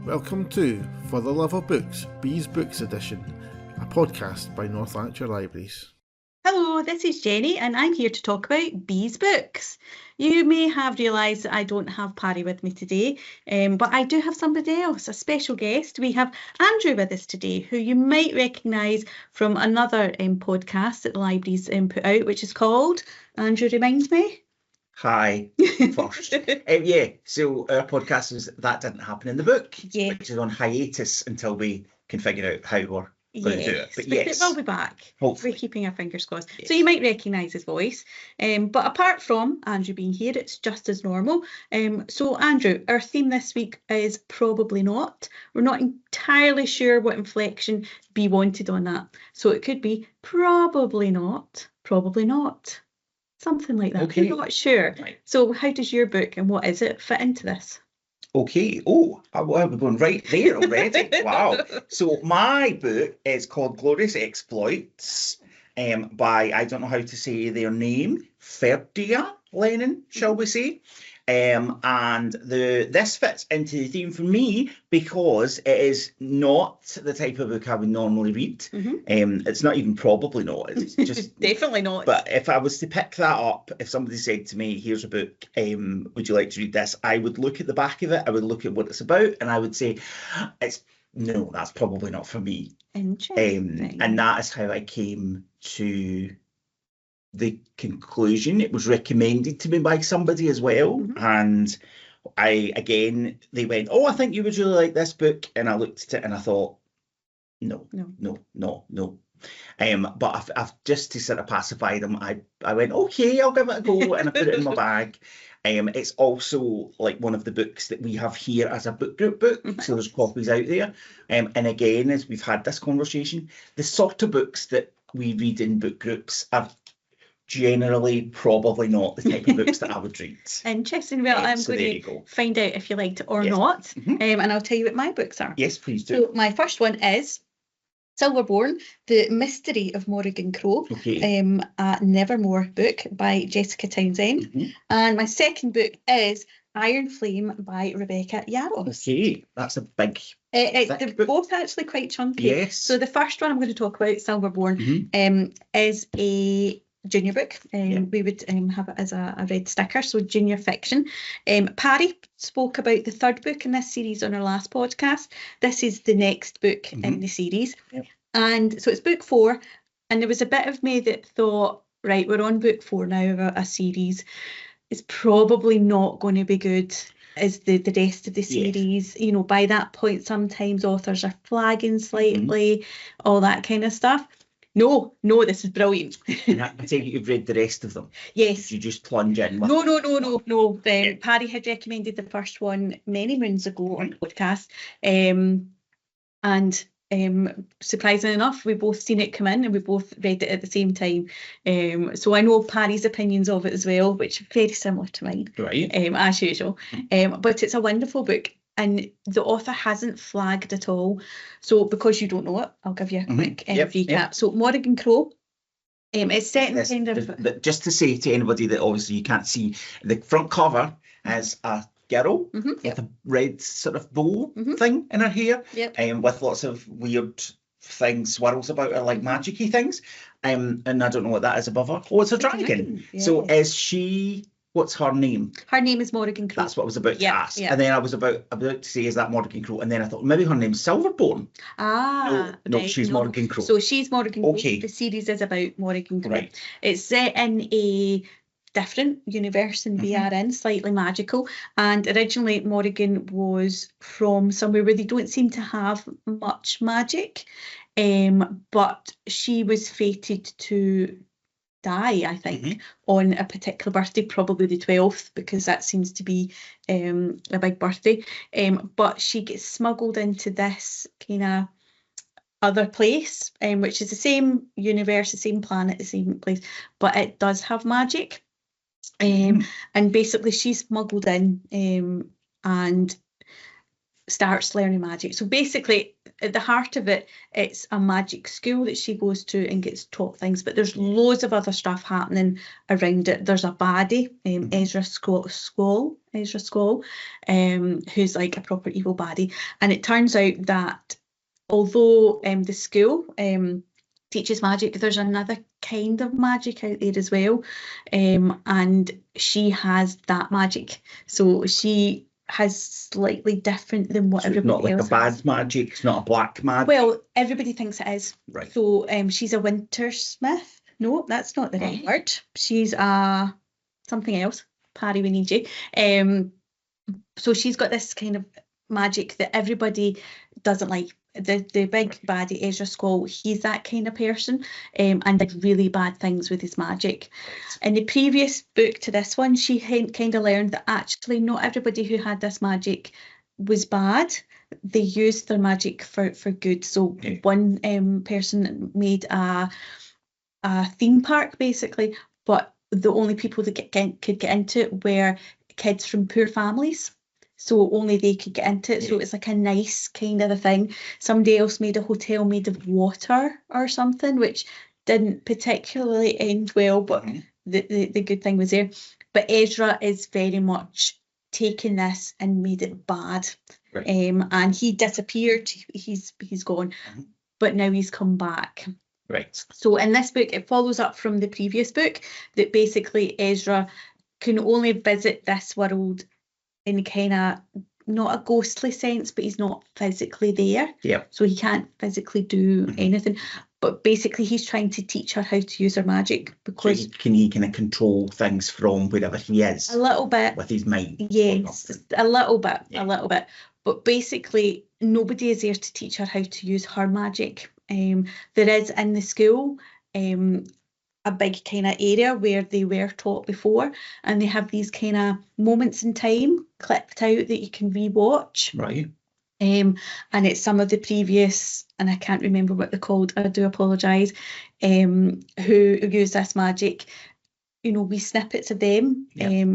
Welcome to For the Love of Books, Bees Books Edition, a podcast by North Lanarkshire Libraries. Hello, this is Jenny and I'm here to talk about Bees Books. You may have realised that I don't have Pari with me today, but I do have somebody else, a special guest. We have Andrew with us today, who you might recognise from another podcast that the libraries put out, which is called, Andrew reminds me? Hi, first. So our podcast is That Didn't Happen in the Book, which is on hiatus until we can figure out how we're going to do it. But yes, we'll be back. Hopefully. We're keeping our fingers crossed. Yes. So you might recognise his voice. But apart from Andrew being here, it's just as normal. So Andrew, our theme this week is probably not. We're not entirely sure what inflection B wanted on that. So it could be probably not, something like that. Okay. We're not sure. Right. So how does your book and what is it fit into this? Okay. Oh, we're going right there already. Wow. So my book is called Glorious Exploits by, I don't know how to say their name, Ferdia Lennon, shall we say. And this fits into the theme for me because it is not the type of book I would normally read. Mm-hmm. It's not even probably not. It's just Definitely not. But if I was to pick that up, if somebody said to me, "Here's a book, would you like to read this?" I would look at the back of it. I would look at what it's about, and I would say, "No, that's probably not for me." Interesting. And that is how I came to the conclusion. It was recommended to me by somebody as well, and they went, "Oh, I think you would really like this book," and I looked at it and I thought, no. But I've just to sort of pacify them, I went, okay, I'll give it a go, and I put it in my bag. It's also like one of the books that we have here as a book group book, so there's copies out there. And again, as we've had this conversation, the sort of books that we read in book groups are generally probably not the type of books that I would read. Interesting. Well, I'm so going to find out if you liked it or not, and I'll tell you what my books are. Yes, please do. So my first one is Silverborn, The Mystery of Morrigan Crow, a Nevermore book by Jessica Townsend. And my second book is Iron Flame by Rebecca Yarros. Okay, that's a big they're book. both actually quite chunky. Yes. So the first one I'm going to talk about, Silverborn, is a junior book. We would have it as a red sticker, so junior fiction. Pari spoke about the third book in this series on our last podcast. This is the next book in the series. And so it's book 4, and there was a bit of me that thought, right, we're on book 4 now of a series. It's probably not going to be good as the rest of the series. You know, by that point, sometimes authors are flagging slightly, all that kind of stuff. No, this is brilliant. And I take it you've read the rest of them? Yes. Did you just plunge in with No. Pari had recommended the first one many moons ago on the podcast. And surprisingly enough, we both seen it come in and we both read it at the same time. So I know Pari's opinions of it as well, which are very similar to mine, right? As usual. But it's a wonderful book. And the author hasn't flagged at all. So because you don't know it, I'll give you a quick recap. So Morrigan Crow, it's set in kind of... Just to say to anybody that obviously you can't see, the front cover is a girl with a red sort of bow thing in her hair, with lots of weird things, swirls about her, like magic-y things. And I don't know what that is above her. Oh, it's a dragon. Yes. So is she... What's her name? Her name is Morrigan Crow. That's what I was about to ask. And then I was about to say, is that Morrigan Crow? And then I thought, maybe her name's Silverborn. No, she's Morrigan Crow. So she's Morrigan Crow. The series is about Morrigan Crow. Right. It's set in a different universe in VRN, slightly magical. And originally Morrigan was from somewhere where they don't seem to have much magic. But she was fated to die, I think, on a particular birthday, probably the 12th, because that seems to be a big birthday. But she gets smuggled into this kind of other place, which is the same universe, the same planet, the same place, but it does have magic. And basically she's smuggled in, and starts learning magic. So basically, at the heart of it, it's a magic school that she goes to and gets taught things, but there's loads of other stuff happening around it. There's a baddie, Ezra Squall, who's like a proper evil baddie. And it turns out that although the school teaches magic, there's another kind of magic out there as well. And she has that magic. So she has slightly different than what everybody else has. It's not like a bad magic, it's not a black magic. Well, everybody thinks it is. Right. So she's a wintersmith. No, that's not the right word. She's a something else. Pari, we need you. So she's got this kind of magic that everybody doesn't like. The big baddie, Ezra Squall, he's that kind of person, and did really bad things with his magic. In the previous book to this one, she kind of learned that actually not everybody who had this magic was bad. They used their magic for good. So one person made a theme park, basically, but the only people that could get into it were kids from poor families. So only they could get into it. So it's like a nice kind of a thing. Somebody else made a hotel made of water or something, which didn't particularly end well, but the good thing was there. But Ezra is very much taken this and made it bad. Right. And he disappeared. He's gone. But now he's come back. Right. So in this book, it follows up from the previous book that basically Ezra can only visit this world in kind of not a ghostly sense, but he's not physically there. Yeah. So he can't physically do anything. But basically, he's trying to teach her how to use her magic because so can he kind of control things from wherever he is? A little bit with his mind. Yes, a little bit, a little bit. But basically, nobody is there to teach her how to use her magic. There is in the school a big kind of area where they were taught before, and they have these kind of moments in time clipped out that you can rewatch. Right. And it's some of the previous, and I can't remember what they're called, I do apologise, who use this magic. You know, wee snippets of them.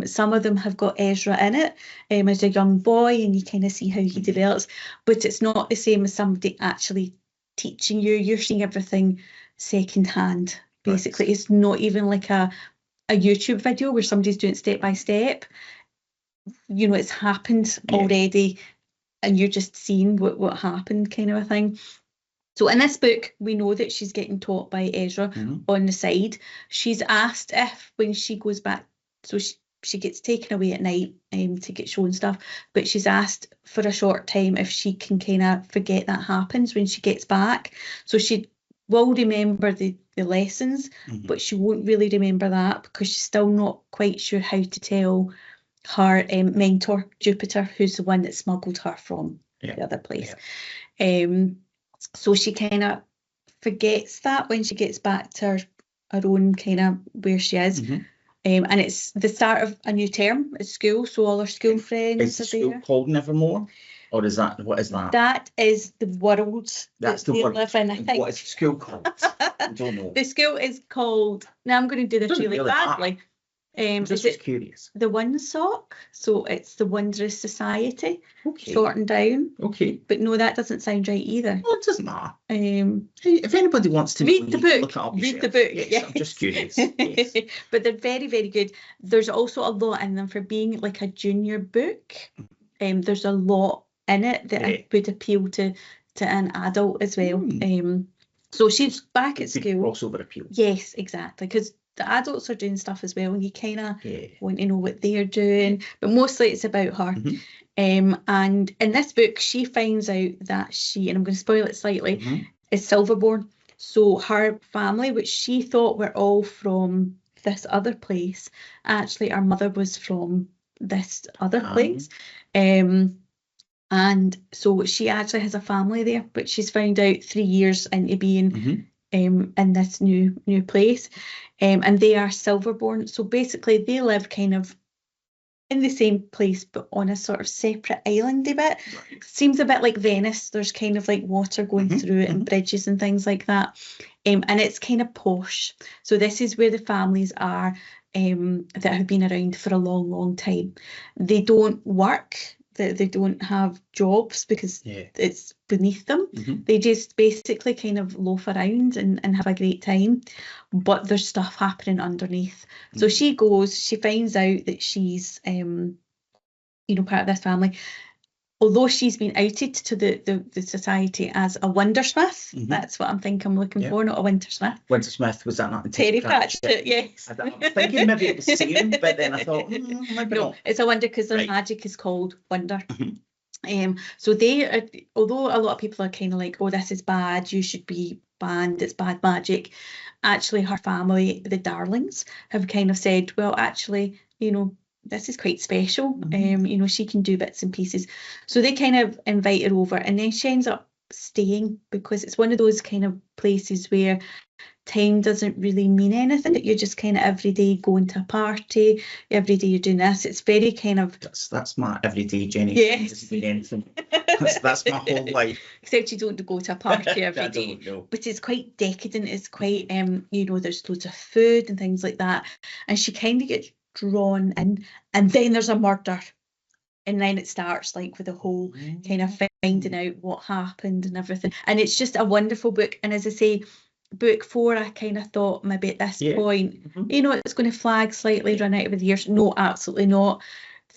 Some of them have got Ezra in it as a young boy, and you kind of see how he develops, but it's not the same as somebody actually teaching you. You're seeing everything secondhand. Basically, It's not even like a YouTube video where somebody's doing it step by step. You know, it's happened already, and you're just seeing what happened, kind of a thing. So in this book, we know that she's getting taught by Ezra on the side. She's asked if when she goes back, so she gets taken away at night to get shown stuff, but she's asked for a short time if she can kind of forget that happens when she gets back. So she will remember the lessons, but she won't really remember that because she's still not quite sure how to tell her mentor, Jupiter, who's the one that smuggled her from the other place. So she kind of forgets that when she gets back to her own kind of where she is. And it's the start of a new term at school, so all her school friends is the are school there. called Nevermore? Or is that, what is that? That is the world That's that the they world. live in, I think. What is the school called? I don't know. The school is called, now I'm going to do this Doesn't really really badly. I'm just Is it curious. the Windsock? So it's the Wondrous Society, Okay. shortened down. Okay. But no, that doesn't sound right either. Well, it doesn't matter. Hey, if anybody wants to read the book. look it up Read yourself. the book. Yes, I'm just curious. Yes. But they're very, very good. There's also a lot in them for being like a junior book. There's a lot in it that would appeal to an adult as well. So she's back at school. Crossover appeal. Yes, exactly. Because the adults are doing stuff as well, and you kind of want to know what they're doing. But mostly it's about her. And in this book, she finds out that she, and I'm going to spoil it slightly, is Silverborn. So her family, which she thought were all from this other place, actually her mother was from this other place. And so she actually has a family there, but she's found out 3 years into being in this new place. And they are Silverborn. So basically they live kind of in the same place, but on a sort of separate islandy bit. Seems a bit like Venice. There's kind of like water going through it and bridges and things like that. And it's kind of posh. So this is where the families are that have been around for a long, long time. They don't work. that they don't have jobs because Yeah. it's beneath them. Mhm. They just basically kind of loaf around and have a great time, but there's stuff happening underneath. So she goes, she finds out that she's, part of this family. Although she's been outed to the society as a wondersmith, that's what I'm looking for, not a wintersmith. Wintersmith, was that not in Terry Pratchett? Yes. I was thinking maybe it was the same, but then I thought, maybe No, not. it's a wonder because their magic is called wonder. So they are, although a lot of people are kind of like, oh, this is bad, you should be banned, it's bad magic. Actually, her family, the Darlings, have kind of said, well, actually, this is quite special. She can do bits and pieces. So they kind of invite her over, and then she ends up staying because it's one of those kind of places where time doesn't really mean anything, that you're just kind of every day going to a party, every day you're doing this. It's very kind of... That's my everyday, Jenny. Yes. It doesn't mean anything. That's my whole life. Except you don't go to a party every day. No. But it's quite decadent. It's quite, there's loads of food and things like that. And she kind of gets drawn in, and then there's a murder. And then it starts like with the whole kind of finding out what happened and everything. And it's just a wonderful book. And as I say, book 4, I kind of thought maybe at this point, it's going to flag slightly, run out over the years. No, absolutely not.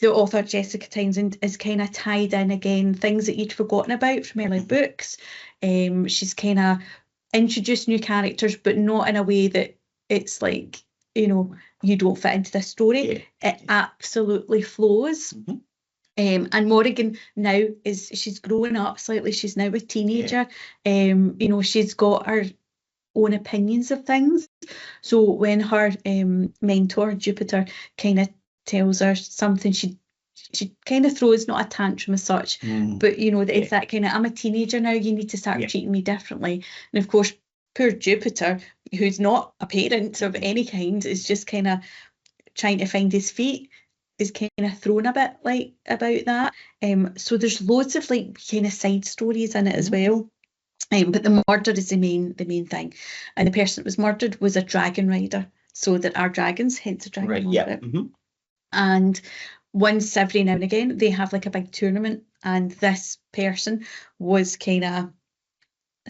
The author, Jessica Townsend, is kind of tied in again, things that you'd forgotten about from early books. She's kind of introduced new characters, but not in a way that it's like, you don't fit into this story. It absolutely flows. And Morrigan now she's growing up slightly. She's now a teenager. She's got her own opinions of things. So when her mentor, Jupiter, kind of tells her something, she kind of throws, not a tantrum as such, but it's that kind of, I'm a teenager now, you need to start treating me differently. And of course, poor Jupiter, who's not a parent of any kind, is just kind of trying to find his feet, is kind of thrown a bit like about that. So there's loads of like kind of side stories in it as well. But the murder is the main thing, and the person that was murdered was a dragon rider. So there are dragons, hence a dragon rider. And once every now and again, they have like a big tournament, and this person was kind of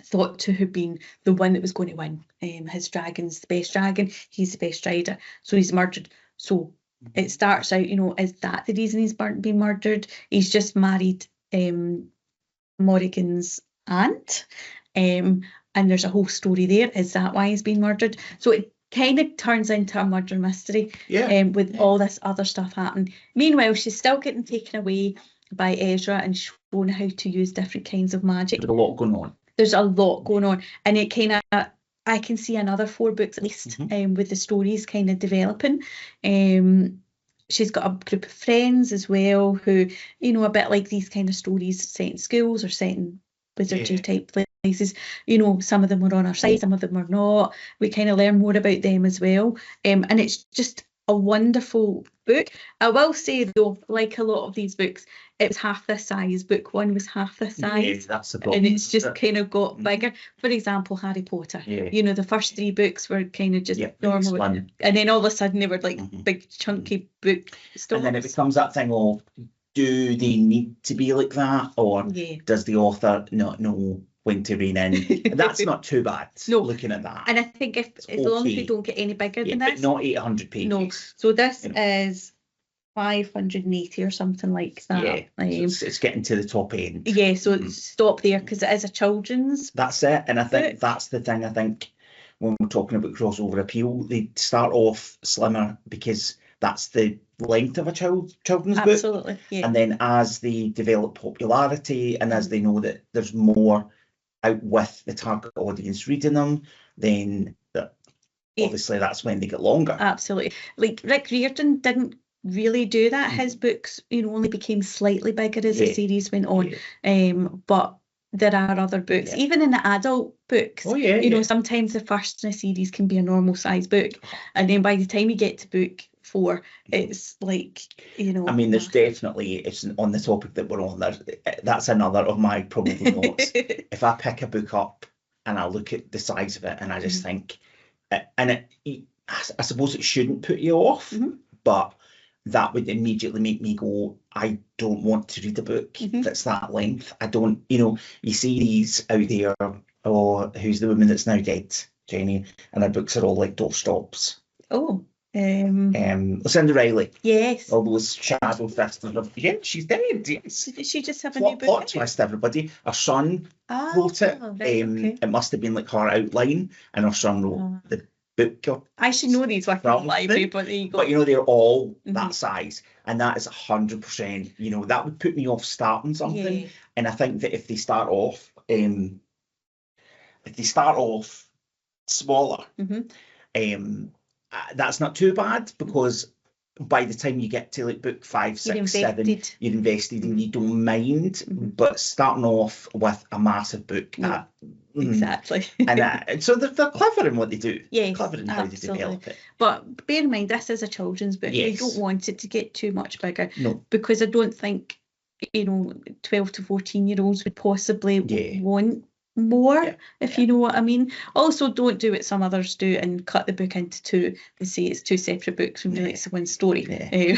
thought to have been the one that was going to win. His dragon's the best dragon, he's the best rider, so he's murdered. So it starts out, is that the reason he's been murdered? He's just married Morrigan's aunt, and there's a whole story there. Is that why he's been murdered? So it kind of turns into a murder mystery, with all this other stuff happening. Meanwhile, she's still getting taken away by Ezra and shown how to use different kinds of magic. There's a lot going on. There's a lot going on, and it kind of, I can see another 4 books at least, with the stories kind of developing. She's got a group of friends as well who, a bit like these kind of stories set in schools or set in wizardry type places. Some of them are on our side, some of them are not. We kind of learn more about them as well. And it's just a wonderful book. I will say though, like a lot of these books, it was half this size. Book 1 was half this size. Yeah, that's the problem. And it's just kind of got bigger. For example, Harry Potter. The first 3 books were kind of just normal. And then all of a sudden they were like big chunky book stories. And then it becomes that thing of, do they need to be like that? Or does the author not know when to rein in? That's not too bad, looking at that. And I think as long as we don't get any bigger than this. But not 800 pages. No. So this is 580 or something like that. So it's getting to the top end. So stop there, because it is a children's. That's it. And I think that's the thing. I think when we're talking about crossover appeal, they start off slimmer because that's the length of a children's book. Absolutely. And then as they develop popularity and as they know that there's more out with the target audience reading them, then obviously that's when they get longer. Absolutely. Like Rick Riordan didn't really do that. His books, only became slightly bigger as the series went on. But there are other books, even in the adult books. Sometimes the first in a series can be a normal size book, and then by the time you get to book 4, it's like, I mean, there's definitely, it's on the topic that we're on, that's another of my probably notes. If I pick a book up and I look at the size of it and I just think, and I suppose it shouldn't put you off, but that would immediately make me go, I don't want to read a book that's that length. I don't, you see these out there, who's the woman that's now dead, Jenny, and her books are all like doorstops. Oh. Lucinda Riley. Yes. All those shadow sisters. Yeah, she's dead. Yes. Did she just have a new book? Plot twist, everybody. Her son wrote it. Right, okay. It must have been like her outline, and her son wrote the book. I should know these were from the library, but there you go. But they're all that size, and that is 100%. That would put me off starting something. Yeah. And I think that if they start off, smaller, that's not too bad, because by the time you get to like book 5, 6, 7, you're invested and you don't mind. But starting off with a massive book, exactly. And so they're clever in what they do. Yes, clever in how they develop it. But bear in mind, this is a children's book. Yes. You don't want it to get too much bigger. No. Because I don't think 12 to 14-year-olds would possibly want more, if you know what I mean. Also, don't do what some others do and cut the book into two and say it's two separate books when really it's one story. Well,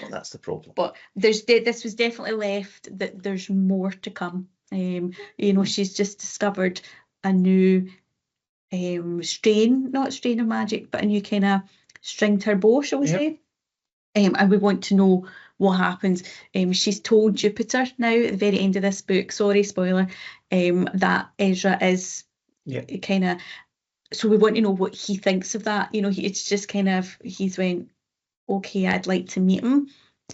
that's the problem. But this was definitely left that there's more to come. She's just discovered a new not strain of magic, but a new kind of string to her bow, shall we say. And we want to know what happens. She's told Jupiter now at the very end of this book, sorry, spoiler, that Ezra is kind of, so we want to know what he thinks of that. It's just kind of, he's went, okay, I'd like to meet him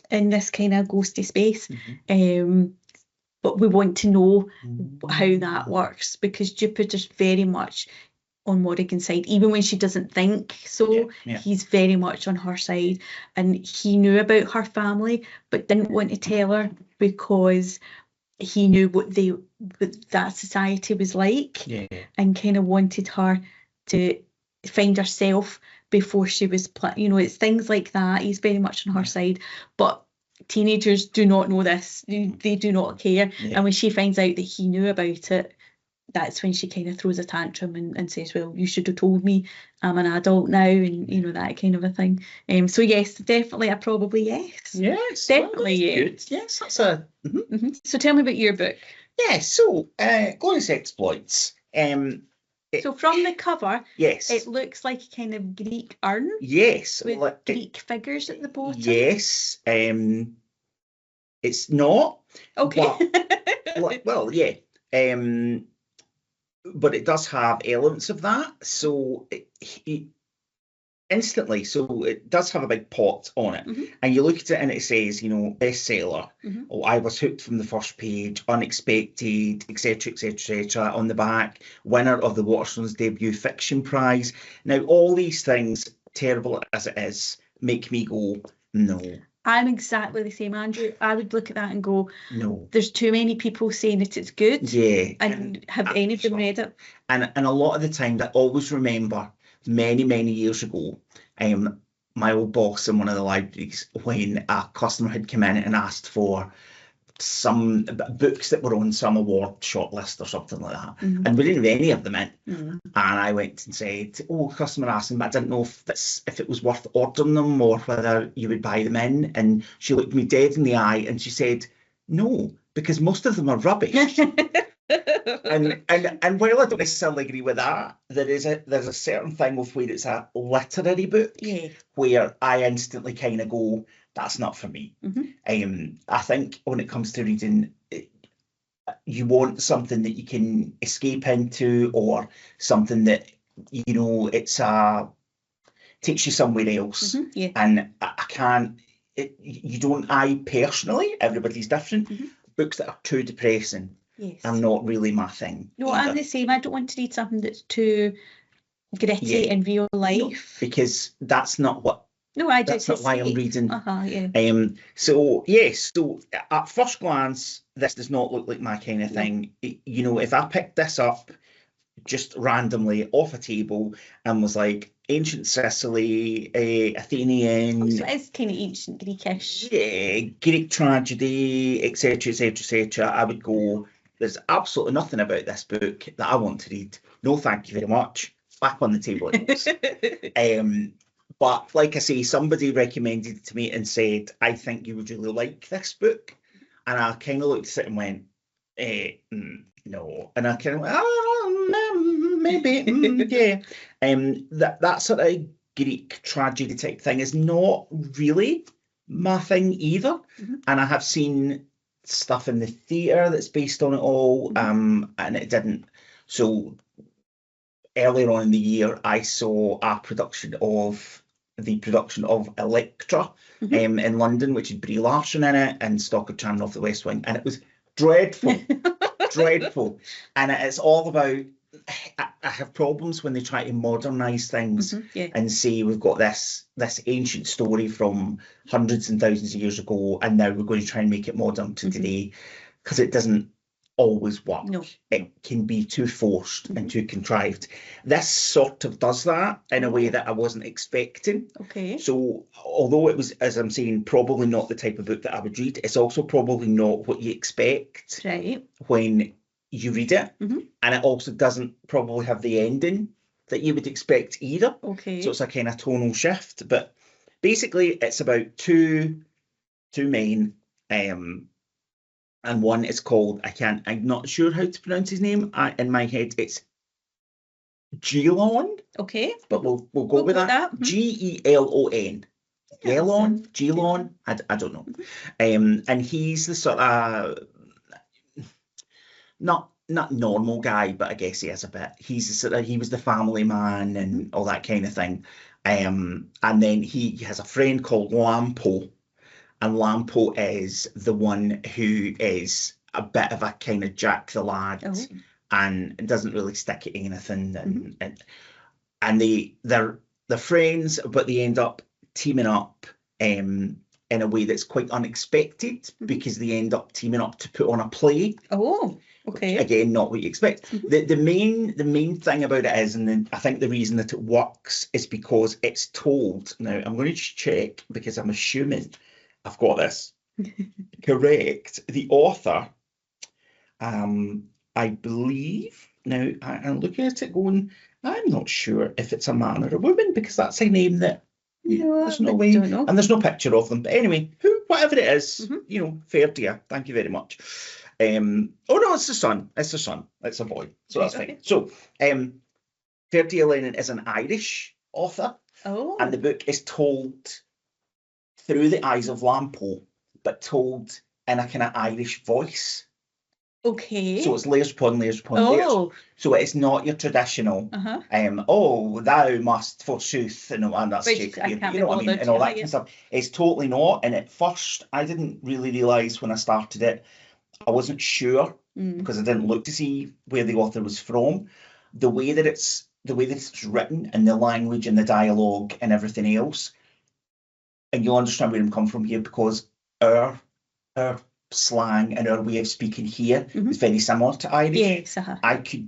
in this kind of ghosty space. But we want to know how that works, because Jupiter's very much on Morrigan's side, even when she doesn't think so. He's very much on her side, and he knew about her family but didn't want to tell her because he knew what that society was like, and kind of wanted her to find herself before she was it's things like that. He's very much on her side, but teenagers do not know this. They do not care. And when she finds out that he knew about it, that's when she kind of throws a tantrum and says, well, you should have told me, I'm an adult now, and that kind of a thing. So yes, definitely a probably yes. Yes, definitely yes. Good. Yes, that's a So tell me about your book. So Glorious Exploits. So from the cover, yes, it looks like a kind of Greek urn. Yes, with Greek figures at the bottom. Yes, it's not. Okay. But it does have elements of that. So instantly, so it does have a big pot on it, and you look at it and it says, bestseller. I was hooked from the first page, unexpected, etc., etc., etc. On the back, winner of the Waterstones debut fiction prize. Now, all these things, terrible as it is, make me go, no. I'm exactly the same, Andrew. I would look at that and go, no. There's too many people saying that it's good. Yeah. And have any of them read it? And a lot of the time, I always remember many, many years ago, my old boss in one of the libraries, when a customer had come in and asked for some books that were on some award shortlist or something like that, and we didn't have any of them in. And I went and said, customer asking, but I didn't know if it was worth ordering them or whether you would buy them in. And she looked me dead in the eye and she said, no, because most of them are rubbish. and while I don't necessarily agree with that, there's a certain thing of where it's a literary book where I instantly kind of go, that's not for me. I think when it comes to reading, you want something that you can escape into, or something that it's takes you somewhere else. And I can't. I personally, everybody's different. Books that are too depressing are not really my thing. No, either. I'm the same. I don't want to read something that's too gritty in real life. No, because that's not what. No, I that's not why I'm reading. So at first glance, this does not look like my kind of thing. If I picked this up just randomly off a table and was like ancient Sicily, Athenian, so it's kind of ancient Greekish, Greek tragedy, etc., etc., etc., I would go, there's absolutely nothing about this book that I want to read. No, thank you very much. Back on the table it goes. But like I say, somebody recommended it to me and said, I think you would really like this book. And I kind of looked at it and went, no. And I kind of went, maybe, yeah. That sort of Greek tragedy type thing is not really my thing either. And I have seen stuff in the theatre that's based on it all, and it didn't. So earlier on in the year, I saw the production of Electra in London, which had Brie Larson in it and Stockard Channing off the West Wing, and it was dreadful, dreadful. And it's all about, I have problems when they try to modernise things and say we've got this ancient story from hundreds and thousands of years ago, and now we're going to try and make it modern to today, because it doesn't always work. No. It can be too forced and too contrived. This sort of does that in a way that I wasn't expecting. Okay. So although it was, as I'm saying, probably not the type of book that I would read, it's also probably not what you expect when you read it. And it also doesn't probably have the ending that you would expect either. Okay. So it's a kind of tonal shift. But basically it's about two men, and one is called, I'm not sure how to pronounce his name. In my head, it's Gelon. Okay. But we'll go with that. Gelon. Gelon. I don't know. And he's the sort of not normal guy, but I guess he is a bit. He's the sort of, he was the family man and all that kind of thing. And then he has a friend called Lampo. And Lampo is the one who is a bit of a kind of Jack the Lad and doesn't really stick at anything. And they're friends, but they end up teaming up in a way that's quite unexpected, because they end up teaming up to put on a play. Oh, okay. Again, not what you expect. The main thing about it is, and then I think the reason that it works is because it's told. Now, I'm going to just check, because I'm assuming I've got this correct. The author, I believe, now I'm looking at it going, I'm not sure if it's a man or a woman, because that's a name that there's no way, and there's no picture of them. But anyway, whatever it is, fair to you. Thank you very much. Oh no, it's the son. It's a boy. So that's fine. So, Fair to you, Lennon is an Irish author. Oh. And the book is told through the eyes of Lampo, but told in a kind of Irish voice. Okay. So it's layers upon layers upon layers. So it's not your traditional, oh, thou must forsooth, and that's Shakespeare, you know what I mean, and all that kind of stuff. It's totally not. And at first, I didn't really realise when I started it, I wasn't sure, because I didn't look to see where the author was from. The way that it's written, and the language and the dialogue and everything else, and you'll understand where I'm coming from here, because our slang and our way of speaking here is very similar to Irish. Yes,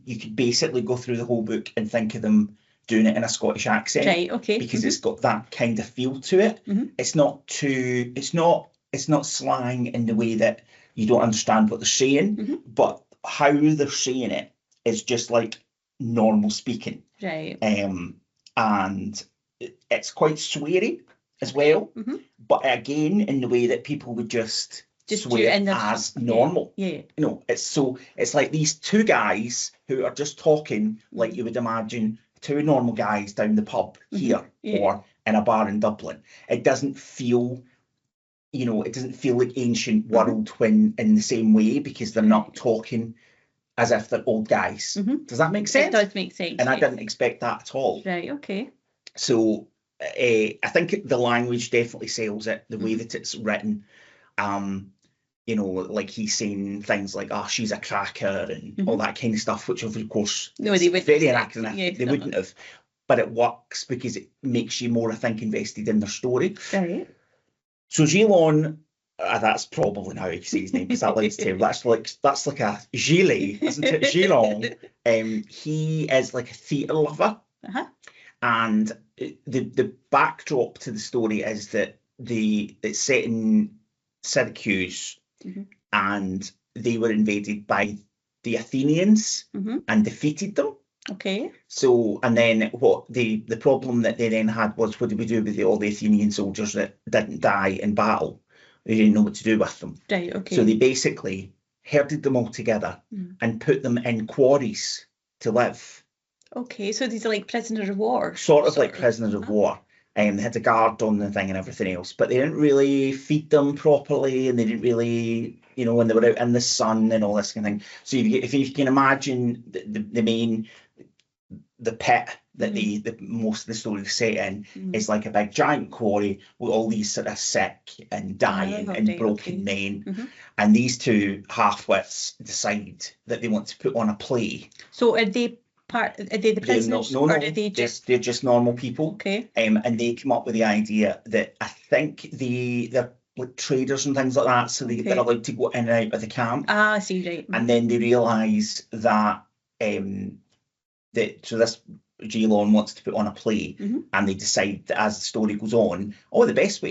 you could basically go through the whole book and think of them doing it in a Scottish accent, right? Okay, because it's got that kind of feel to it. It's not slang in the way that you don't understand what they're saying, but how they're saying it is just like normal speaking, right? And it's quite sweary as well, but again in the way that people would just swear as normal. Yeah. You know, it's like these two guys who are just talking like you would imagine two normal guys down the pub here or in a bar in Dublin. It doesn't feel, it doesn't feel like ancient world when in the same way, because they're not talking as if they're old guys. Does that make sense? It does make sense. And I didn't expect that at all. Right, okay. So I think the language definitely sells it, the way that it's written. Like he's saying things like, oh, she's a cracker and all that kind of stuff, which of course they wouldn't, very anachronistic. They wouldn't have. But it works because it makes you more, I think, invested in their story. Right. So Gelon, that's probably how you say his name, because that likes to. That's like a Gilly, isn't it? Gelon. He is like a theatre lover, and the backdrop to the story is that it's set in Syracuse, and they were invaded by the Athenians and defeated them. Okay. So, and then what the problem that they then had was, what did we do with all the Athenian soldiers that didn't die in battle? They didn't know what to do with them. Right, okay. So they basically herded them all together and put them in quarries to live. Okay, so these are like prisoners of war. Sort of like prisoners of war. They had a guard on the thing and everything else, but they didn't really feed them properly, and they didn't really, when they were out in the sun and all this kind of thing. So if you can imagine the pit that the most of the story is set in is like a big giant quarry with all these sort of sick and dying and broken men. And these two half-wits decide that they want to put on a play. So are they the prisoners? No, or are they just... they're just normal people. Okay. And they come up with the idea that I think they're like traders and things like that, so they're allowed to go in and out of the camp. Ah, I see, right. And then they realise that so this Geelon wants to put on a play, and they decide that as the story goes on, the best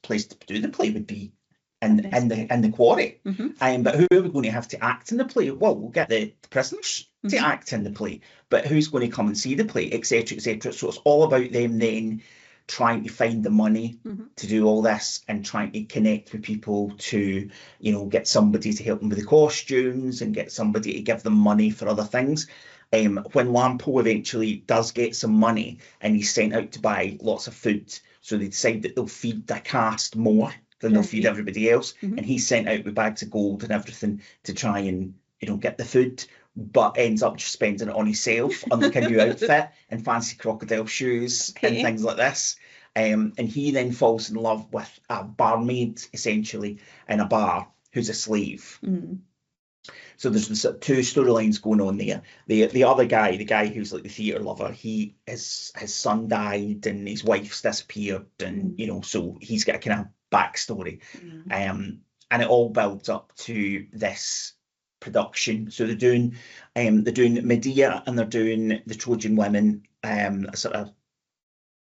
place to do the play would be in the quarry. But who are we going to have to act in the play? Well, we'll get the prisoners to act in the play, but who's going to come and see the play, etc., etc. So it's all about them then trying to find the money to do all this and trying to connect with people to, get somebody to help them with the costumes and get somebody to give them money for other things. When Lampo eventually does get some money and he's sent out to buy lots of food, so they decide that they'll feed the cast more than they'll feed everybody else, and he's sent out with bags of gold and everything to try and get the food, but ends up just spending it on himself on like a new outfit and fancy crocodile shoes and things like this. And he then falls in love with a barmaid, essentially, in a bar, who's a slave. So there's two storylines going on there. The other guy, the guy who's like the theatre lover, his son died and his wife's disappeared, and so he's got a kind of backstory. And it all builds up to this production. So they're doing Medea and they're doing the Trojan Women, a sort of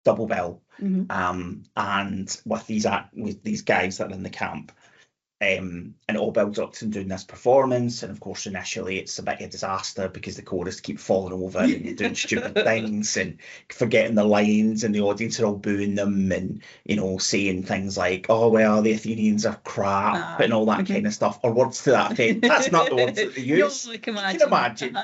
double bill, and with these guys that are in the camp. And it all builds up to them doing this performance, and of course initially it's a bit of a disaster because the chorus keep falling over and doing stupid things and forgetting the lines, and the audience are all booing them and saying things like, oh well, the Athenians are crap and all that kind of stuff, or words to that effect. That's not the words that they use. No, you can imagine.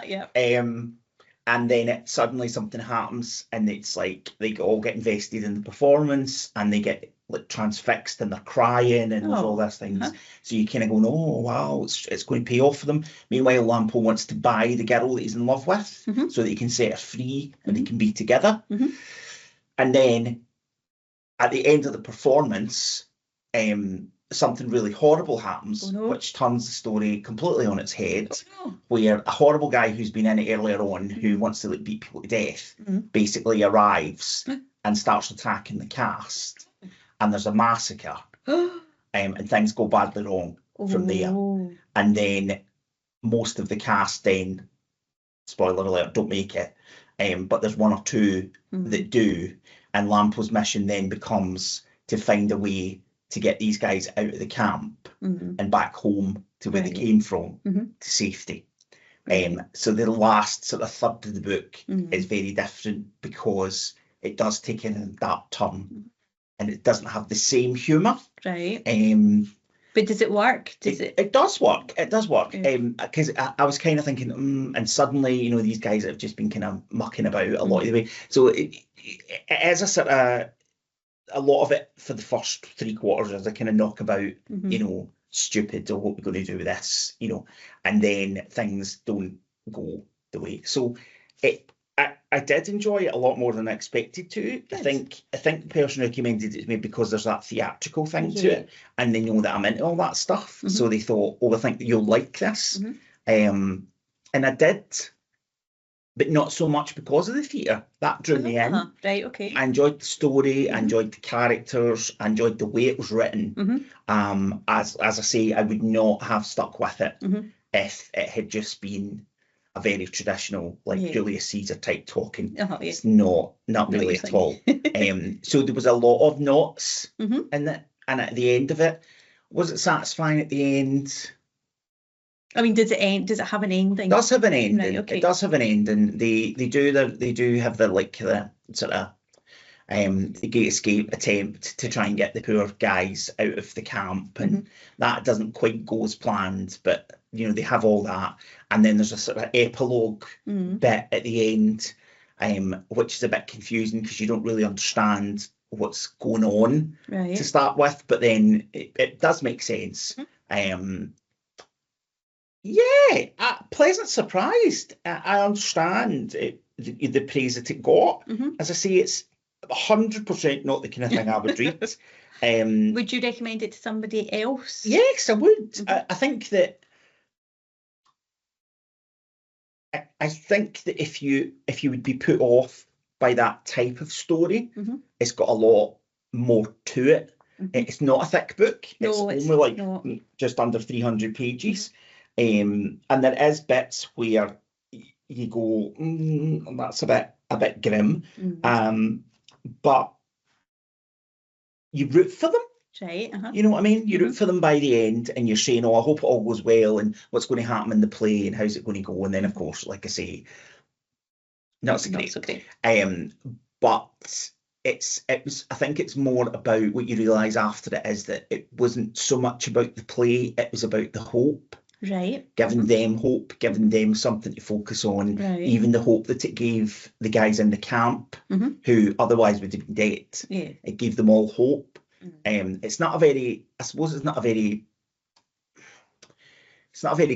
And then suddenly something happens, and it's like they all get invested in the performance, and they get like transfixed, and they're crying, and there's all these things. So you kind of go, oh wow, it's going to pay off for them. Meanwhile, Lampo wants to buy the girl that he's in love with, so that he can set her free and they can be together. And then at the end of the performance, something really horrible happens, which turns the story completely on its head, where a horrible guy who's been in it earlier on, who wants to beat people to death, basically arrives and starts attacking the cast, and there's a massacre, and things go badly wrong from there. And then most of the cast then, spoiler alert, don't make it, but there's one or two that do, and Lampo's mission then becomes to find a way to get these guys out of the camp and back home to where they came from, to safety. So the last sort of third of the book is very different because it does take in a dark turn, and it doesn't have the same humour. Right. But does it work? It does work. It does work. Because I was kind of thinking, and suddenly, these guys have just been kind of mucking about a lot of the way. So it is a sort of, a lot of it for the first 3 quarters is a kind of knockabout, stupid, or what we're going to do with this, and then things don't go the way. So I did enjoy it a lot more than I expected to. Yes. I think the person recommended it to me because there's that theatrical thing to it, and they know that I'm into all that stuff. So they thought, I think that you'll like this. And I did, but not so much because of the theatre. That drew me in. Right, okay. I enjoyed the story, I enjoyed the characters, I enjoyed the way it was written. As I say, I would not have stuck with it if it had just been a very traditional, like Julius Caesar type talking. It's not really at all. So there was a lot of knots in it, and at the end of it, was it satisfying at the end? I mean, does it end? Does it have an ending? It does have an ending. Right, okay. It does have an ending. They do have the like the sort of the great escape attempt to try and get the poor guys out of the camp, and that doesn't quite go as planned. But you know, they have all that, and then there's a sort of epilogue bit at the end, which is a bit confusing because you don't really understand what's going on to start with, but then it does make sense. Yeah, pleasant surprised. I understand the praise that it got. As I say, it's 100% not the kind of thing I would read. Would you recommend it to somebody else? Yes, I would. I think that if you would be put off by that type of story, it's got a lot more to it. It's not a thick book. No, it's only like just under 300 pages. And there is bits where you go, that's a bit grim. But you root for them. Right. You know what I mean? You root for them by the end, and you're saying, "Oh, I hope it all goes well, and what's going to happen in the play, and how's it going to go?" And then, of course, like I say, not so great. But it was. I think it's more about what you realise after it is that it wasn't so much about the play; it was about the hope. Right. Giving them hope, giving them something to focus on. Right. Even the hope that it gave the guys in the camp, who otherwise would have been dead. Yeah. It gave them all hope. It's not a very, I suppose it's not a very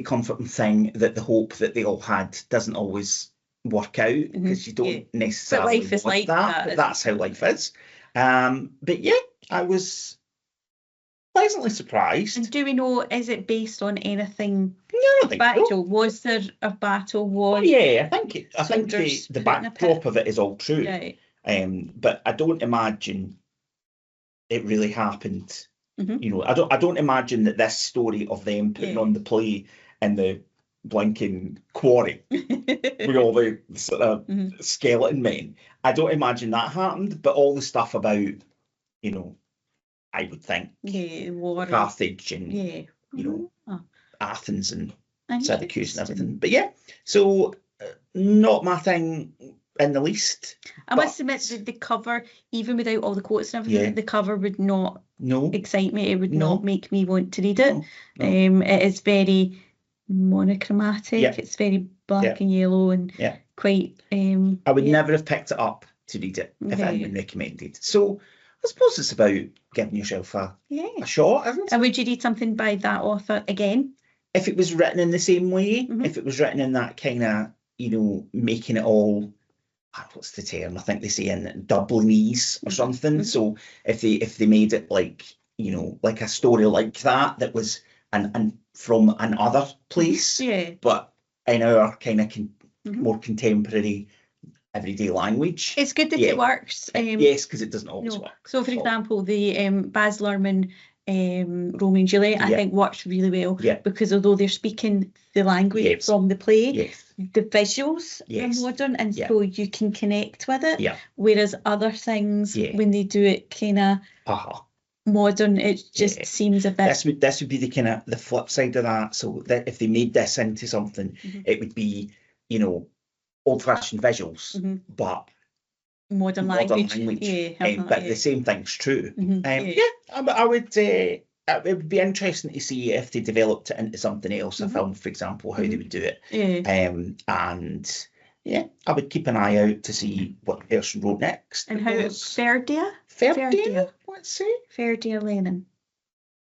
comforting thing that the hope that they all had doesn't always work out, because you don't necessarily but life is want like that, but that's how life is. But yeah, I was pleasantly surprised. And do we know, is it based on anything think factual? so. Was there a battle? I think the backdrop of it is all true. Right. But I don't imagine it really happened. You know, I don't imagine that this story of them putting on the play in the blinking quarry with all the sort of skeleton men. I don't imagine that happened, but all the stuff about, you know, I would think Carthage and you know, Athens and Syracuse and everything. But yeah, so not my thing in the least. I must admit that the cover, even without all the quotes and everything, the cover would not excite me. It would not make me want to read it. It is very monochromatic. It's very black and yellow and quite. I would never have picked it up to read it if it had been recommended. So I suppose it's about giving yourself a shot, isn't it? And would you read something by that author again? If it was written in the same way, if it was written in that kind of, you know, making it all, what's the term? I think they say in Dublinese or something. So if they made it like, you know, like a story like that was and from another place, but in our kind of more contemporary everyday language. It's good that it works. Yes, because it doesn't always work. So, for example, the Baz Luhrmann Romeo and Juliet, I think works really well because although they're speaking the language from the play, the visuals are modern, and so you can connect with it. Whereas other things, when they do it kind of modern, it just seems a bit. This would be the kind of the flip side of that. So that if they made this into something, it would be, you know, old-fashioned visuals, but modern language. But the same thing's true. I would. It would be interesting to see if they developed it into something else, a film, for example, how they would do it. And I would keep an eye out to see what the person wrote next. And how Ferdia? What's it? Ferdia Lennon.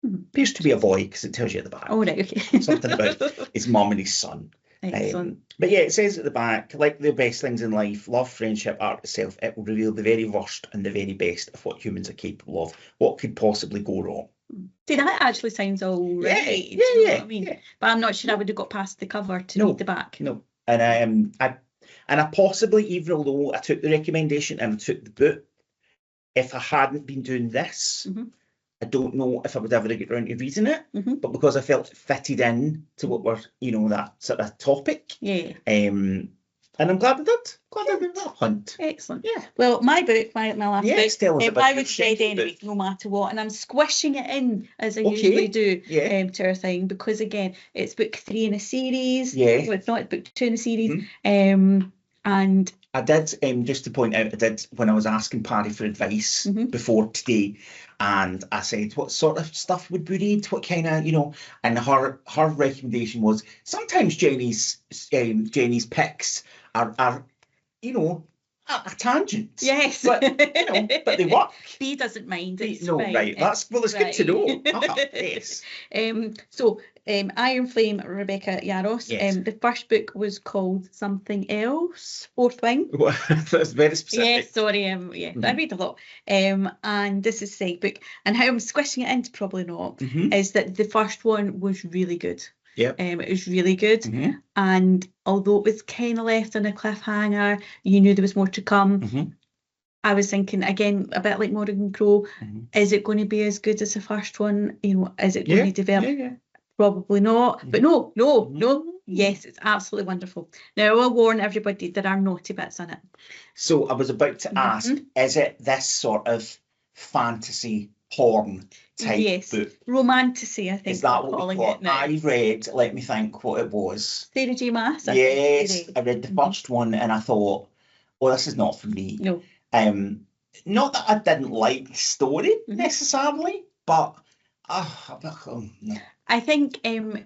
Appears to be a boy because it tells you at the back. Oh, right, okay. Something about his mum and his son. But yeah, it says at the back, like the best things in life, love, friendship, art itself, it will reveal the very worst and the very best of what humans are capable of. What could possibly go wrong? See, that actually sounds all right. You know what I mean? But I'm not sure I would have got past the cover to read the back. No. And I possibly, even although I took the recommendation and I took the book, if I hadn't been doing this, I don't know if I would ever get around to reading it, but because I felt it fitted in to what were, you know, that sort of topic, And I'm glad I did. Glad I did that hunt. Excellent. Yeah. Well, my book, my last Yes, tell us book, about I your would say second anyway, book. no matter what, and I'm squishing it in as I Okay. usually do Yeah. to our thing, because again, it's book 3 in a series. Yeah. Well, it's not, it's book 2 in a series. Mhm. And I did, just to point out, I did when I was asking Pari for advice Mhm. before today, and I said, what sort of stuff would we read? What kind of, and her recommendation was sometimes Jennie's picks are a tangent. yes, But, but they work. B doesn't mind. It's No, fine. right. It's good to know. Yes. So, Iron Flame, Rebecca Yaros. Yes. The first book was called Something Else, Fourth Wing. That's very specific. Yes, sorry, I Mhm. read a lot. And this is the second book. And how I'm squishing it into probably not Mhm. is that the first one was really good. Yep. It was really good. Mhm. And although it was kind of left on a cliffhanger, you knew there was more to come. Mhm. I was thinking, again, a bit like Morrigan Crow, Mhm. is it going to be as good as the first one? Is it Yeah. going to develop? Yeah. Probably not. Mhm. But no. Mhm. Yes, it's absolutely wonderful. Now, I will warn everybody, there are naughty bits in it. So I was about to ask, Mhm. is it this sort of fantasy porn type Yes, book? romantasy, I think. Is that we're what we calling call it it? now. I read, let me think what it was. Sarah J. Maas, I think you Yes, read. I read the Mhm. first one and I thought, well, this is not for me. No. Not that I didn't like the story Mhm. necessarily, but no. I think Mhm.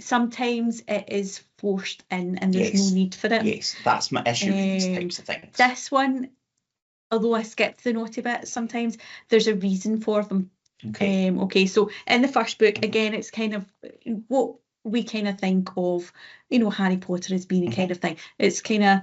sometimes it is forced in and there's Yes. no need for it. Yes, that's my issue with these types of things. This one, although I skipped the naughty bits sometimes, there's a reason for them. Okay. So in the first book, Mhm. again, it's kind of what we kind of think of, Harry Potter as being a kind of thing. It's kind of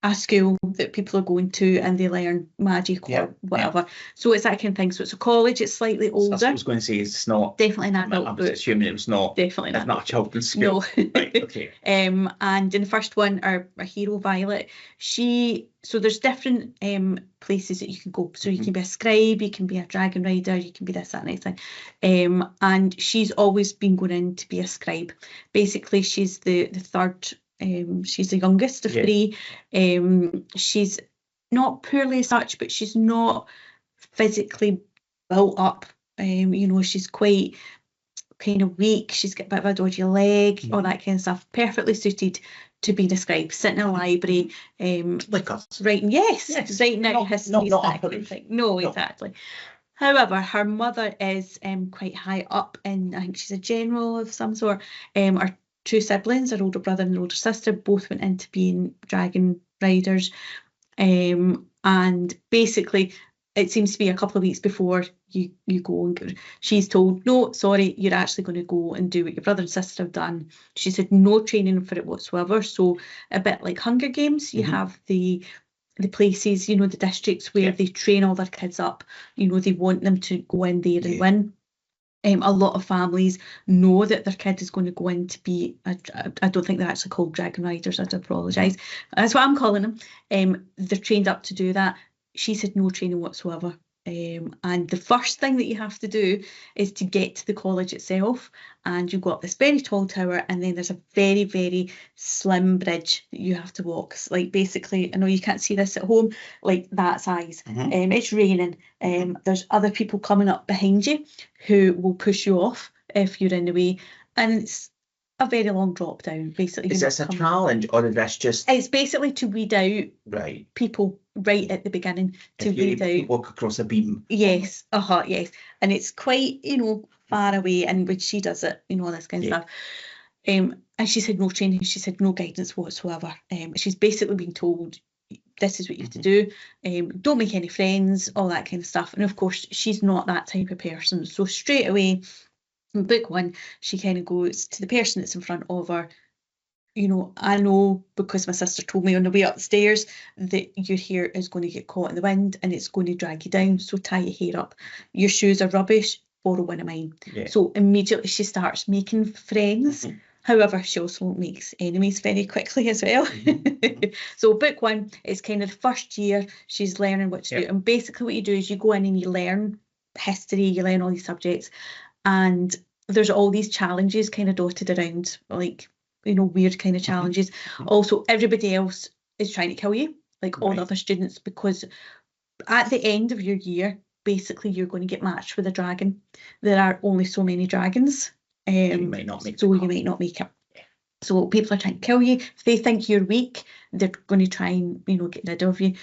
a school that people are going to and they learn magic Yeah, or whatever. So it's that kind of thing. So it's a college, it's slightly So that's what I older. was going to say. It's not. Definitely an I adult was book. assuming it was not. Definitely It's not. not a children's No. school. Right. Okay. And in the first one, our hero Violet, so there's different places that you can go. So you can be a scribe, you can be a dragon rider, you can be this, that, and everything. And she's always been going in to be a scribe. Basically, she's the third. She's the youngest of Yeah. 3. She's not poorly as such, but she's not physically built up. She's quite kind of weak. She's got a bit of a dodgy leg, all that kind of stuff. Perfectly suited to be described. Sitting in a library, Like us. writing, writing out histories, not that upper kind of roof. thing. No, exactly. However, her mother is quite high up, and I think she's a general of some sort. Her 2 siblings, her older brother and older sister, both went into being dragon riders. And basically, it seems to be a couple of weeks before you go and go, she's told, no, sorry, you're actually going to go and do what your brother and sister have done. She said no training for it whatsoever. So a bit like Hunger Games, you have the places, the districts where they train all their kids up. They want them to go in there and win. A lot of families know that their kid is going to go in to be, I don't think they're actually called dragon riders, I do apologise. That's what I'm calling them. They're trained up to do that. She said no training whatsoever. And the first thing that you have to do is to get to the college itself, and you've got this very tall tower, and then there's a very, very slim bridge that you have to walk. It's like, basically, I know you can't see this at home, like that size. It's raining. There's other people coming up behind you who will push you off if you're in the way, and it's a very long drop down. Basically, Is this a challenge, or is this just? It's basically to weed out people right at the beginning, to weed out. Walk across a beam. Yes, yes, and it's quite far away, and when she does it, all this kind of stuff. And she said no training. She said no guidance whatsoever. She's basically been told, this is what you have to do. Don't make any friends, all that kind of stuff. And of course, she's not that type of person. So straight away, in book 1, she kind of goes to the person that's in front of her. I know because my sister told me on the way upstairs that your hair is going to get caught in the wind and it's going to drag you down. So tie your hair up. Your shoes are rubbish. Borrow one of mine. So immediately she starts making friends. However, she also makes enemies very quickly as well. So book 1 is kind of the first year she's learning what to do. And basically what you do is you go in and you learn history, you learn all these subjects, and there's all these challenges kind of dotted around, like weird kind of challenges. Also, everybody else is trying to kill you, like all the other students, because at the end of your year, basically you're going to get matched with a dragon. There are only so many dragons, You might not make so you might not make it. So people are trying to kill you. If they think you're weak, they're going to try and get rid of you.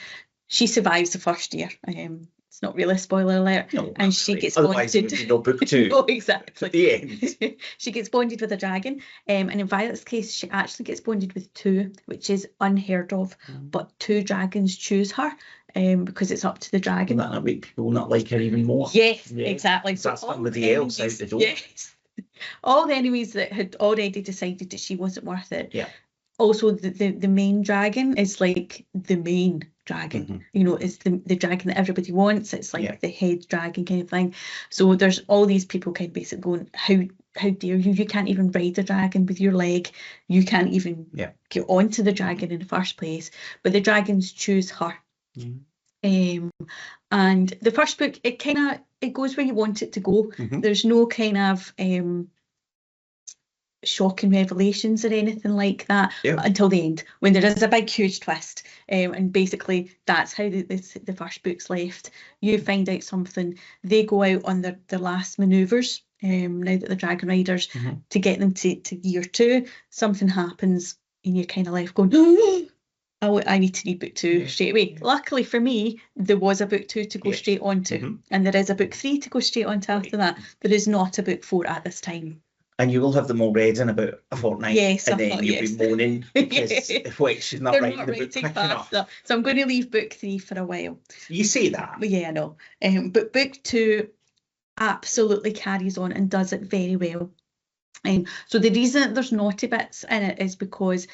She survives the first year. It's not really a spoiler alert. No, and she gets otherwise bonded. it would be no book 2. No, exactly. At the end. She gets bonded with a dragon. And in Violet's case, she actually gets bonded with 2, which is unheard of. But 2 dragons choose her because it's up to the dragon. Will that not make people not like her even more? Yes, exactly. So that's somebody else out the door. Yes. All the enemies that had already decided that she wasn't worth it. Yeah. Also, the main dragon is like the main dragon. It's the dragon that everybody wants. It's like the head dragon kind of thing. So there's all these people kind of basically going, how dare you? You can't even ride the dragon with your leg. You can't even get onto the dragon in the first place. But the dragons choose her. And the first book, it goes where you want it to go. There's no kind of shocking revelations or anything like that until the end, when there is a big huge twist, and basically that's how the first book's left. You find out something, they go out on their last manoeuvres, now that the dragon riders, to get them to year 2. Something happens and you're kind of left going, I need to read book 2 straight away. Luckily for me, there was a book 2 to go straight on to, and there is a book 3 to go straight on to after that. There is not a book 4 at this time. And you will have them all read in about a fortnight. Yes, and then you'll be moaning because she's not They're writing not the book writing quick fast enough. So I'm going to leave book 3 for a while. You say that. But yeah, I know. But book 2 absolutely carries on and does it very well. So the reason that there's naughty bits in it is because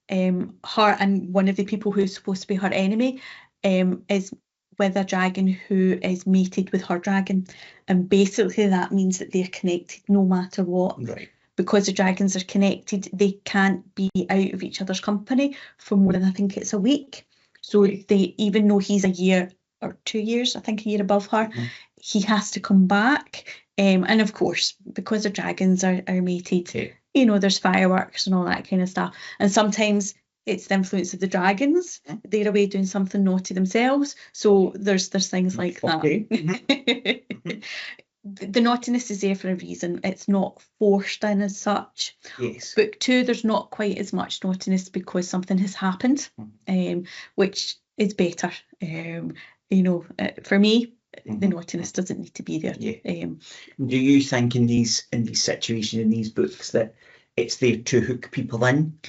her and one of the people who's supposed to be her enemy is with a dragon who is mated with her dragon, and basically that means that they're connected no matter what. Right. Because the dragons are connected, they can't be out of each other's company for more than, I think it's a week. So they, even though he's a year or 2 years, I think a year above her, he has to come back. And of course, because the dragons are mated, there's fireworks and all that kind of stuff. And sometimes it's the influence of the dragons. They're away doing something naughty themselves. So there's things like that. The naughtiness is there for a reason. It's not forced in as such. Yes. Book 2, there's not quite as much naughtiness because something has happened, which is better. For me, the naughtiness doesn't need to be there. Do you think in these situations, in these books, that it's there to hook people in?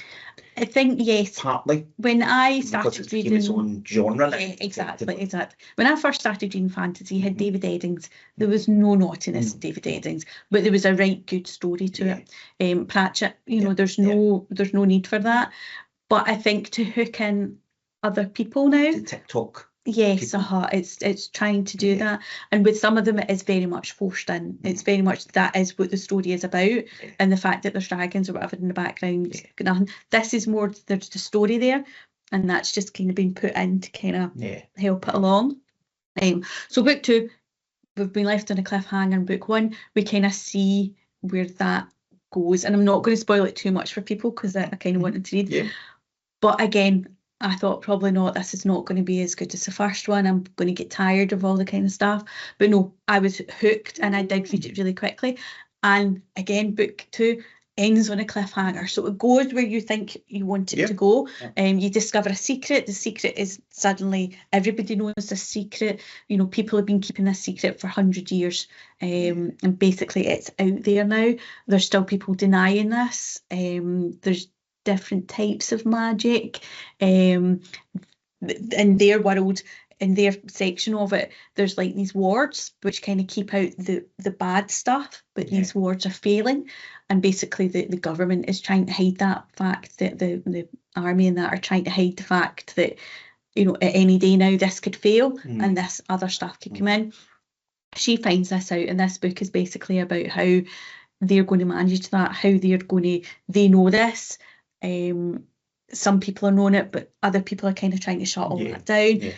I think yes. Partly. When I started reading, its own genre. Exactly. When I first started reading fantasy, I had David Eddings. There was no naughtiness in David Eddings, but there was a right good story to it. Pratchett, there's no need for that. But I think to hook in other people now, the TikTok. Yes, it's trying to do that, and with some of them it is very much forced in. It's very much that is what the story is about, and the fact that there's dragons or whatever in the background. Nothing. This is more, there's the story there, and that's just kind of been put in to kind of help it along. So book 2, we've been left on a cliffhanger. In book 1, we kind of see where that goes, and I'm not going to spoil it too much for people because I kind of wanted to read. But again, I thought probably not, this is not going to be as good as the first one. I'm going to get tired of all the kind of stuff. But no, I was hooked and I did read it really quickly. And again, book 2 ends on a cliffhanger. So it goes where you think you want it to go. You discover a secret. The secret is suddenly everybody knows this secret. People have been keeping this secret for 100 years. And basically it's out there now. There's still people denying this. There's different types of magic. In their world, in their section of it, there's like these wards which kind of keep out the bad stuff, but these wards are failing, and basically the government is trying to hide that fact, that the army and that are trying to hide the fact that at any day now this could fail and this other stuff could come in. She finds this out, and this book is basically about how they're going to manage that, how they know this. Some people are knowing it, but other people are kind of trying to shut all that down.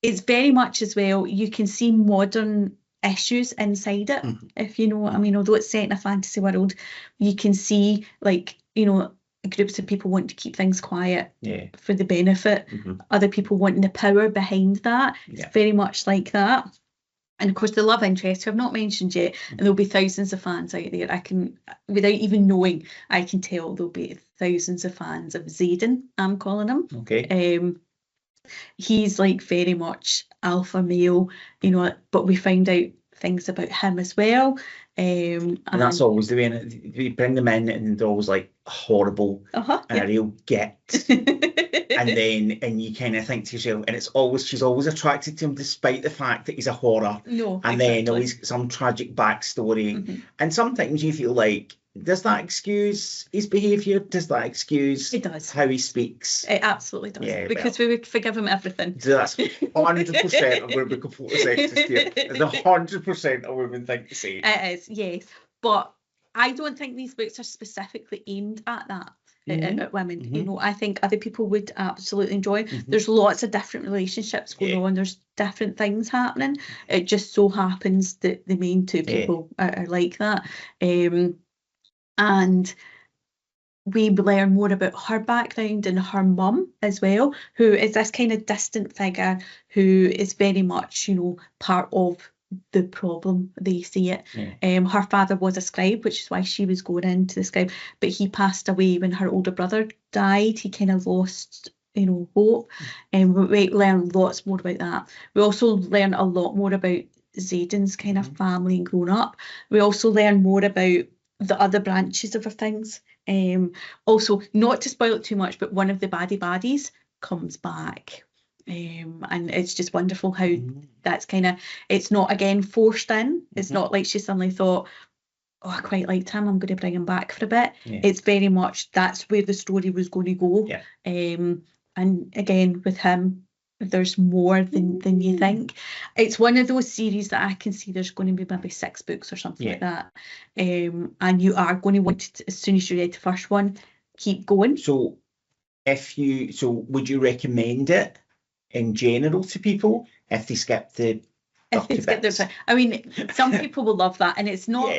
It's very much as well, you can see modern issues inside it, if you know what I mean. Although it's set in a fantasy world, you can see groups of people wanting to keep things quiet Yeah. for the benefit, other people wanting the power behind that. Yeah. It's very much like that. And of course, the love interest, who I've not mentioned yet, and there'll be thousands of fans out there. I can, without even knowing, I can tell there'll be thousands of fans of Xaden, I'm calling him. Okay. He's like very much alpha male, you know, but we find out things about him as well. And that's always the way, innit? We bring them in and they're always like horrible and a real git. and you kind of think to yourself, and she's always attracted to him despite the fact that he's a horror. No, and exactly. then always some tragic backstory. And sometimes you feel like, does that excuse his behaviour? Does that excuse how he speaks? It absolutely does. Yeah, because we would forgive him everything. That's 100% of where we could put sexist here. It's 100% of women think the same. It is, yes. But I don't think these books are specifically aimed at that. At women, you know, I think other people would absolutely enjoy. There's lots of different relationships going on. There's different things happening. It just so happens that the main two people are like that. And we learn more about her background and her mum as well, who is this kind of distant figure who is very much, you know, part of the problem. They see it. Her father was a scribe, which is why she was going into the scribe, but he passed away when her older brother died. He kind of lost, you know, hope. And we learn lots more about that. We also learn a lot more about Xaden's kind of family and growing up. We also learn more about the other branches of her things. Also, not to spoil it too much, but one of the baddies comes back. And it's just wonderful how that's kind of, it's not again forced in. It's not like she suddenly thought, oh, I quite liked him, I'm going to bring him back for a bit. It's very much that's where the story was going to go. And again, with him, there's more than you think. It's one of those series that I can see there's going to be maybe 6 books or something like that. And you are going to want to, as soon as you read the first one, keep going. So would you recommend it in general to people if they skip the I mean, some people will love that, and it's not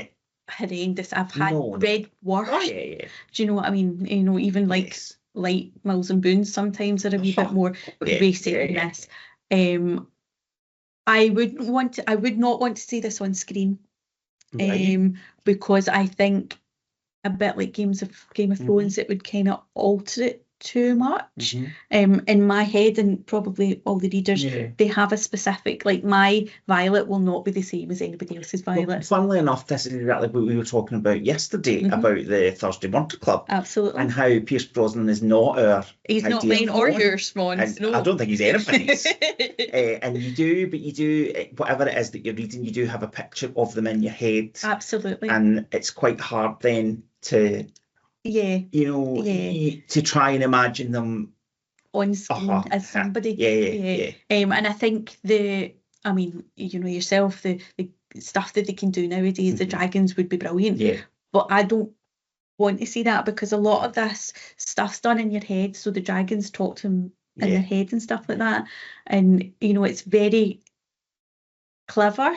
horrendous. I've had read worse. Do you know what I mean? You know, even like light Mills and Boons sometimes are a wee bit more racy than this. I would not want to see this on screen. Because I think a bit like Game of Thrones, it would kind of alter it too much. In my head, and probably all the readers, they have a specific, like, my Violet will not be the same as anybody else's Violet. Well, funnily enough, this is exactly what we were talking about yesterday about the Thursday Murder Club. Absolutely. And how Pierce Brosnan is not our He's not mine or yours, Mons. No. I don't think he's anybody's. And you do, whatever it is that you're reading, you do have a picture of them in your head. Absolutely. And it's quite hard then to... to try and imagine them on screen as somebody. And I think I mean, you know yourself, the stuff that they can do nowadays, the dragons would be brilliant. But I don't want to see that, because a lot of this stuff's done in your head, so the dragons talk to them in their head and stuff like that. And, you know, it's very clever,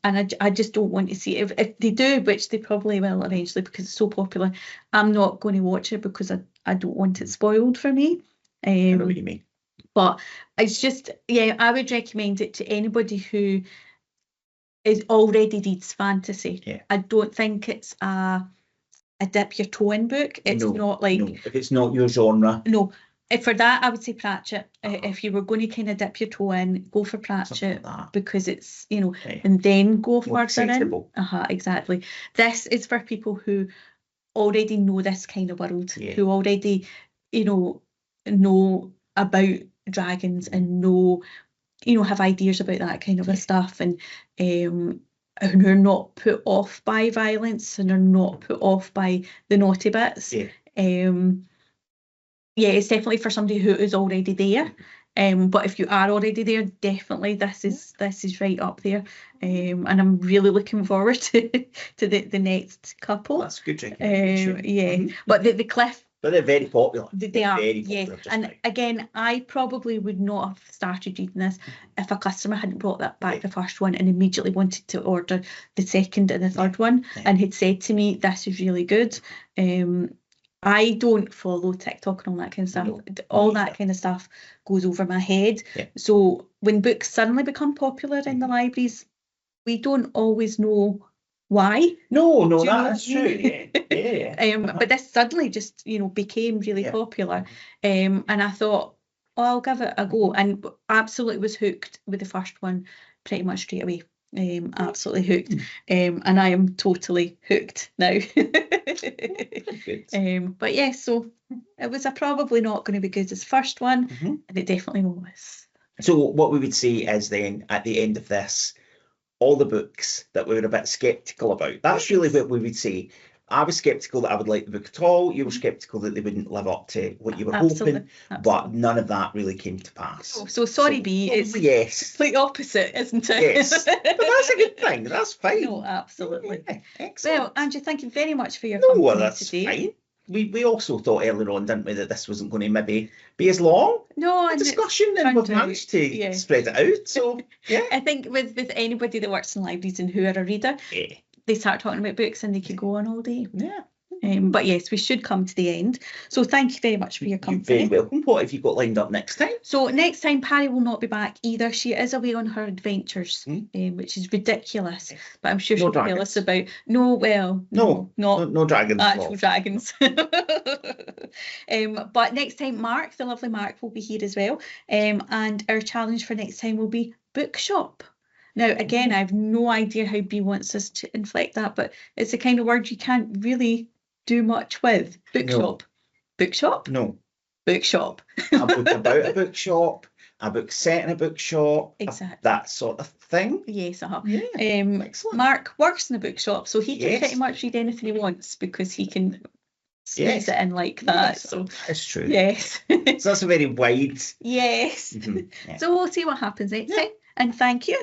and I just don't want to see it. If they do, which they probably will eventually because it's so popular, I'm not going to watch it because I don't want it spoiled for me. I know what you mean. But it's just, I would recommend it to anybody who is already reads fantasy. I don't think it's a dip your toe in book. It's not like... No, if it's not your genre. No. For that, I would say Pratchett. If you were going to kind of dip your toe in, go for Pratchett, because it's, you know, and then go further in. Exactly. This is for people who already know this kind of world, who already, you know about dragons and know, you know, have ideas about that kind of stuff, and who are not put off by violence and are not put off by the naughty bits. It's definitely for somebody who is already there. But if you are already there, definitely this is right up there. And I'm really looking forward to the next couple. That's good. But the Cliff. But they're very popular. They are, very popular. And again, I probably would not have started reading this if a customer hadn't brought that back the first one and immediately wanted to order the second and the third one, and had said to me, "This is really good." I don't follow TikTok and all that kind of stuff. No, All me that either. kind of stuff goes over my head. Yeah. So when books suddenly become popular in the libraries, we don't always know why. No, Do you know that's what I true. mean? Yeah. But this suddenly just, became really Yeah. popular. And I thought, oh, I'll give it a go. And absolutely was hooked with the first one pretty much straight away. Absolutely hooked. And I am totally hooked now. Good. But yeah, so it was probably not going to be good as first one, Mhm. and it definitely was. So what we would say is then at the end of this, all the books that we were a bit sceptical about. That's really what we would say. I was sceptical that I would like the book at all. You were sceptical that they wouldn't live up to what you were hoping, but none of that really came to pass. So sorry, B. It's yes, complete opposite, isn't it? yes, but that's a good thing. That's fine. No, absolutely. Yeah, excellent. Well, Andrew, thank you very much for your No, company well, that's today. fine. We also thought earlier on, didn't we, that this wasn't going to maybe be as long No, a and discussion, and we've managed to spread it out. So yeah, I think with anybody that works in libraries and who are a reader, they start talking about books and they could go on all day. Yeah. But yes, we should come to the end. So thank you very much for your company. You're very welcome. What have you got lined up next time? So next time, Pari will not be back either. She is away on her adventures, which is ridiculous. But I'm sure she'll tell us about. No dragons. Actual dragons. But next time, Mark, the lovely Mark, will be here as well. And our challenge for next time will be bookshop. Now, again, I have no idea how B wants us to inflect that, but it's the kind of word you can't really do much with. Bookshop. No. Bookshop? No. Bookshop. A book about a bookshop, a book set in a bookshop, exactly. That sort of thing. Yes, Yeah, excellent. Mark works in a bookshop, so he can pretty much read anything he wants because he can squeeze it in like that. Yes, so that's true. Yes. So that's a very wide. Yes. Yeah. So we'll see what happens next time. And thank you.